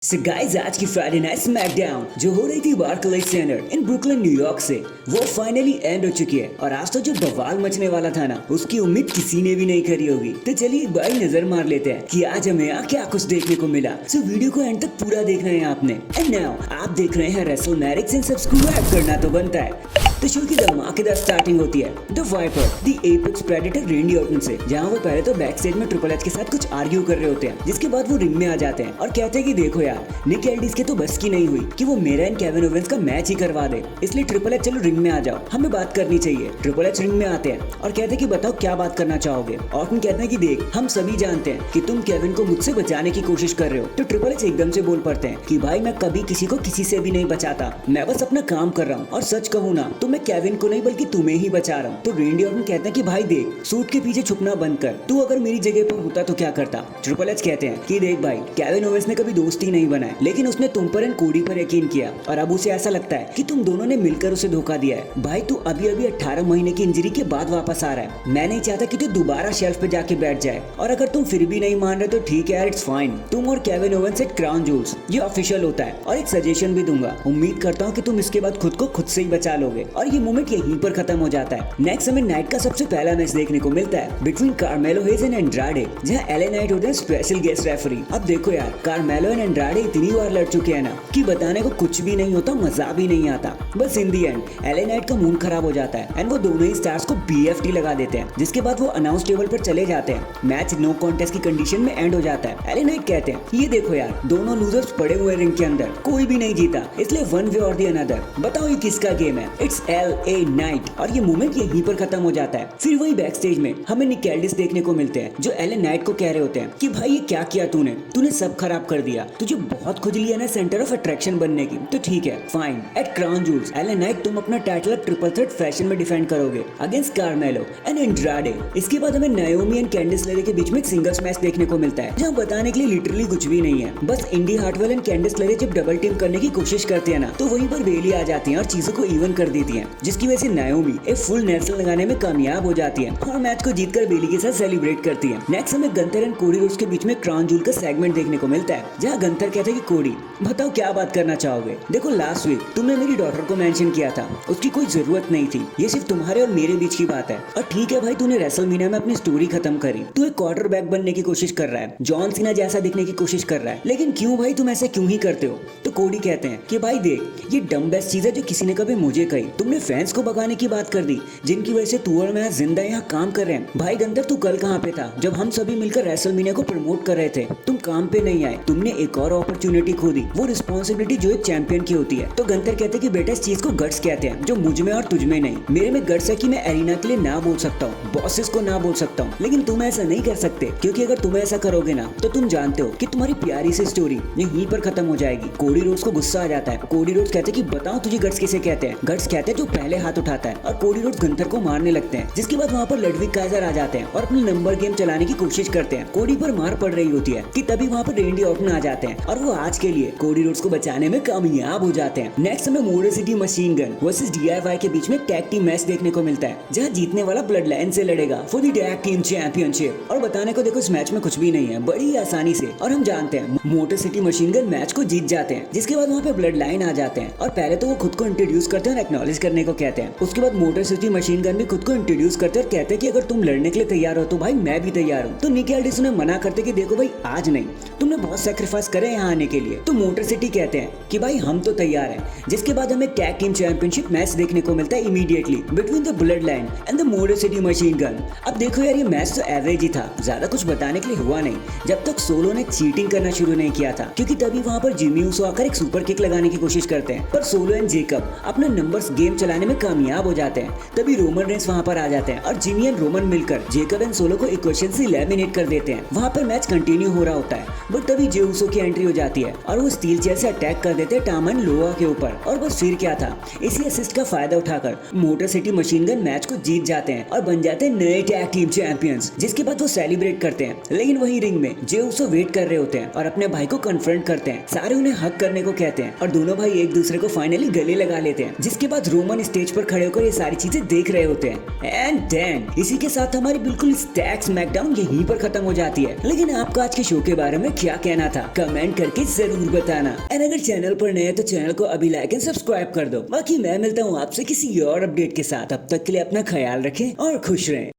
So guys, आज की Friday night SmackDown जो हो रही थी बार्कलेज सेंटर इन ब्रुकलिन न्यूयॉर्क से वो फाइनली एंड हो चुकी है। और आज तो जो बवाल मचने वाला था ना, उसकी उम्मीद किसी ने भी नहीं करी होगी। तो चलिए एक बार नजर मार लेते हैं कि आज हमें यहाँ क्या कुछ देखने को मिला। सो वीडियो को एंड तक पूरा देखना है आपने। एंड नाउ आप देख रहे हैं रेसलमैनिया से सब्सक्राइब करना तो बनता है। तो शो की धमाकेदार स्टार्टिंग होती है the viper the apex predator Randy Orton से, जहां वो पहले तो बैक स्टेज में ट्रिपल एच के साथ कुछ आर्ग्यू कर रहे होते हैं, जिसके बाद वो रिंग में आ जाते हैं और कहते हैं कि देखो यार, निक एल्डिस के तो बस की नहीं हुई कि वो मेरा एंड केविन ओवेंस का मैच ही करवा दे, इसलिए ट्रिपल एच चलो रिंग में आ जाओ, हमें बात करनी चाहिए। ट्रिपल एच रिंग में आते हैं और कहते हैं कि बताओ क्या बात करना चाहोगे। ऑर्टन कहते हैं कि देख, हम सभी जानते हैं कि तुम केविन को मुझसे बचाने की कोशिश कर रहे हो। तो ट्रिपल एच एकदम से बोल पड़ते हैं कि भाई मैं कभी किसी को किसी से भी नहीं बचाता, मैं बस अपना काम कर रहा हूँ, और सच कहूँ ना तो मैं केविन को नहीं बल्कि तुम्हें ही बचा रहा हूँ। तो रेंडी ऑर्टन कहते हैं कि भाई देख, सूट के पीछे छुपना बंद कर, तू अगर मेरी जगह पर होता तो क्या करता। ट्रिपल एच कहते हैं कि देख भाई, केविन ओवेंस ने कभी दोस्ती नहीं बनाया, लेकिन उसने तुम पर एंड कोडी पर यकीन किया, और अब उसे ऐसा लगता है कि तुम दोनों ने मिलकर उसे धोखा दिया है। भाई तू अभी अभी 18 महीने की इंजरी के बाद वापस आ रहा है, मैं नहीं चाहता कि तू दोबारा शेल्फ पे जाके बैठ जाए, और अगर तुम फिर भी नहीं मान रहे तो ठीक है यार, इट्स फाइन। तुम और Kevin Owens at Crown Jewel, ये ऑफिशियल होता है, और एक सजेशन भी दूंगा, उम्मीद करता हूँ कि तुम इसके बाद खुद को खुद से ही बचा लोगे। और ये मोमेंट यहीं पर खत्म हो जाता है। नेक्स्ट हमें नाइट का सबसे पहला मैच देखने को मिलता है बिटवीन कार्मेलो हेज एंड एंड्राडे, जहां एले नाइट होते हैं स्पेशल गेस्ट रेफरी। अब देखो यार, कार्मेलो एंड एंड्राडे इतनी बार लड़ चुके हैं ना कि बताने को कुछ भी नहीं होता, मजा भी नहीं आता। बस इन दी एंड एले नाइट का मूड खराब हो जाता है एंड वो दोनों ही स्टार्स को BFT लगा देते हैं, जिसके बाद वो अनाउंस टेबल पर चले जाते हैं। मैच नो कॉन्टेस्ट की कंडीशन में एंड हो जाता है। एले नाइट कहते हैं ये देखो यार, दोनों लूजर्स पड़े हुए रिंग के अंदर, कोई भी नहीं जीता, इसलिए वन वे और दी अनदर, बताओ ये किसका गेम है। It's LA night. और ये मोमेंट यहीं पर खत्म हो जाता है। फिर वही बैक स्टेज में हमें निक एल्डिस देखने को मिलते हैं, जो एले नाइट को कह रहे होते हैं कि भाई ये क्या किया तूने सब खराब कर दिया, तुझे बहुत खुजली है ना सेंटर ऑफ अट्रैक्शन बनने की। तो ठीक है fine, at Crown Jewel LA Knight तुम अपना टाइटल ट्रिपल थ्रेट फैशन में डिफेंड करोगे अगेंस्ट कार्मेलो एंड एंड्राडे। इसके बाद हमें नाओमी एंड कैंडिस लेरे के बीच में एक सिंगल्स मैच देखने को मिलता है, जहाँ बताने के लिए लिटरली कुछ भी नहीं है। बस इंडी हार्टवेल एंड कैंडिस लेरे जब डबल टीम करने की कोशिश करते हैं ना, तो वहीं पर बेली आ जाती है और चीजों को इवन कर देती है, जिसकी वजह से नाओमी एक फुल नेल्सन लगाने में कामयाब हो जाती है और मैच को जीतकर बेली के साथ सेलिब्रेट करती है। नेक्स्ट हमें गंथर एंड कोडी रोड्स के बीच में क्राउन जूल का सेगमेंट देखने को मिलता है, जहां गंथर कहते हैं कि कोडी बताओ क्या बात करना चाहोगे। देखो लास्ट वीक तुमने मेरी डॉटर को मेंशन किया था, उसकी कोई जरूरत नहीं थी, ये सिर्फ तुम्हारे और मेरे बीच की बात है। और ठीक है भाई, तूने रेसलमेनिया में अपनी स्टोरी खत्म करी, तू एक क्वार्टरबैक बनने की कोशिश कर रहा है, जॉन सीना जैसा दिखने की कोशिश कर रहा है, लेकिन क्यों भाई तुम ऐसे क्यों ही करते हो। तो कोडी कहते हैं कि भाई देख, ये डम बेस्ट चीज है जो किसी ने कभी मुझे कही, तुमने फैंस को भगाने की बात कर दी, जिनकी वजह से तू और मैं जिंदा यहाँ काम कर रहे हैं। भाई गंदर, तू कल कहाँ पे था जब हम सभी मिलकर रेसलमेनिया को प्रमोट कर रहे थे, तुम काम पे नहीं आए, तुमने एक और अपॉर्चुनिटी खो दी, वो रिस्पॉन्सिबिलिटी जो एक चैंपियन की होती है। तो गंतर कहते हैं कि बेटा इस चीज को गट्स कहते हैं, जो मुझ में और तुझ में नहीं। मेरे में गट्स है कि मैं एरिना के लिए ना बोल सकता हूँ, बॉसेस को ना बोल सकता हूँ, लेकिन तुम ऐसा नहीं कर सकते, क्योंकि अगर तुम ऐसा करोगे ना तो तुम जानते हो कि तुम्हारी प्यारी सी स्टोरी यहीं पर खत्म हो जाएगी। कोडी रोड्स को गुस्सा आ जाता है। कोडी रोड्स कहते हैं कि बताओ तुझे गट्स किसे कहते हैं। गट्स कहते हैं जो पहले हाथ उठाता है, और कोडी रोड्स गंतर को मारने लगते हैं, जिसके बाद वहाँ पर लडविग काइजर आ जाते हैं और अपने नंबर गेम चलाने की कोशिश करते हैं। कोडी पर मार पड़ रही होती है कि तभी वहाँ पर रेंडी ऑर्टन आ जाते हैं, और वो आज के लिए कोडी रोड्स को बचाने में कामयाब हो जाते हैं। नेक्स्ट हमें motor city machine gun versus DIY के बीच में टैग टीम मैच देखने को मिलता है, जहाँ जीतने वाला ब्लड लाइन से लड़ेगा for the tag team championship. और बताने को देखो, इस मैच में कुछ भी नहीं है, बड़ी आसानी से, और हम जानते हैं motor city machine gun match को जीत जाते हैं। जिसके बाद वहाँ पे ब्लड लाइन आ जाते हैं, और पहले तो वो खुद को इंट्रोड्यूस करते हैं और एक्नॉलेज करने को कहते हैं। उसके बाद मोटर सिटी मशीन गन भी खुद को इंट्रोड्यूस करते हैं और कहते हैं कि अगर तुम लड़ने के लिए तैयार हो तो भाई मैं भी तैयार हूँ। तो निक एल्डिस उन्हें मना करते कि देखो भाई, आज नहीं, तुमने बहुत सैक्रिफाइस करे यहाँ आने के लिए। तो मोटर सिटी कहते हैं कि भाई हम तो तैयार हैं। जिसके बाद हमें टैग टीम चैंपियनशिप मैच देखने को मिलता है immediately between the blood line and the motor city machine gun. अब देखो यार, ये मैच तो एवरेज ही था, ज्यादा कुछ बताने के लिए हुआ नहीं, जब तक सोलो ने चीटिंग करना शुरू नहीं किया था, क्योंकि तभी वहाँ पर जिमी ऊसो आकर एक सुपर किक लगाने की कोशिश करते हैं, पर सोलो एंड जेकब अपना नंबर्स गेम चलाने में कामयाब हो जाते हैं। तभी रोमन रेंस वहाँ पर आ जाते हैं और जिमी एंड रोमन मिलकर जेकब एंड सोलो को इक्वेशन से एलिमिनेट कर देते हैं। वहाँ पर मैच कंटिन्यू हो रहा होता है, बट तभी जे ऊसो की एंट्री हो जाती है और वो स्टील चेयर से अटैक कर देते हैं टामन लोआ के ऊपर। और बस फिर क्या था, इसी असिस्ट का फायदा उठाकर motor city machine gun match को जीत जाते हैं और बन जाते हैं नए टैग टीम चैंपियंस। जिसके बाद वो सेलिब्रेट करते हैं, लेकिन वही रिंग में जे ऊसो वेट कर रहे होते हैं और अपने भाई को कन्फ्रंट करते हैं। सारे उन्हें हक करने को कहते हैं और दोनों भाई एक दूसरे को फाइनली गले लगा लेते हैं। जिसके बाद रोमन स्टेज पर खड़े होकर ये सारी चीजें देख रहे होते हैं। एंड देन इसी के साथ हमारी बिल्कुल स्टैक स्मैकडाउन यहीं पर खत्म हो जाती है। लेकिन आपका आज के शो के बारे में क्या कहना था कमेंट करके जरूर बताना। एंड अगर चैनल पर नए हैं तो चैनल को अभी लाइक एंड सब्सक्राइब कर दो। बाकी मैं मिलता हूँ आपसे किसी और अपडेट के साथ, तब तक के लिए अपना ख्याल रखें और खुश रहें।